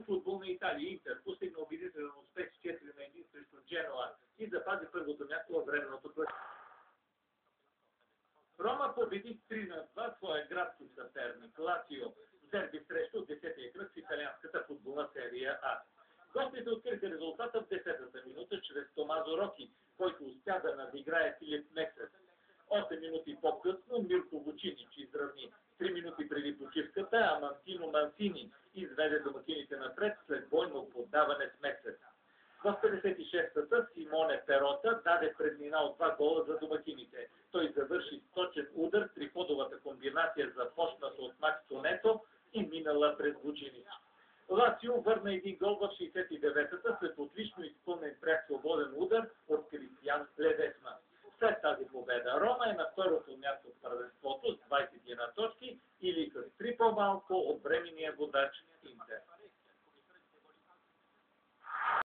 футбол на Италия. Интер постигна убедителен успех с 4-1 срещу Дженуа и запази първото място във временното класиране. Рома победи 3-2 своя градски съперник Лацио в дерби срещу 10-я кръг в италианската футболна серия А. Гостите откриха резултата в 10-та минута чрез Томазо Роки, който успя да надиграе Филип Месес. 8 минути по-късно Мирко Вучинич изравни. 3 минути преди почивката Амантино Мансини изведе домакините напред след бойно поддаване с Месес. В 56-та Симоне Перота даде преднина от 2 гола за домакините. Той завърши с точен удар, триходовата комбинация започната от Макс Тонето и минала през Вучинич. Лацио върна един гол в 69-та след отлично изпълнен пряк свободен удар от Кристиан Ледесма. След тази победа Рома е на второто място в първенството с 21 точки или с 3 по-малко от временния водач Интер.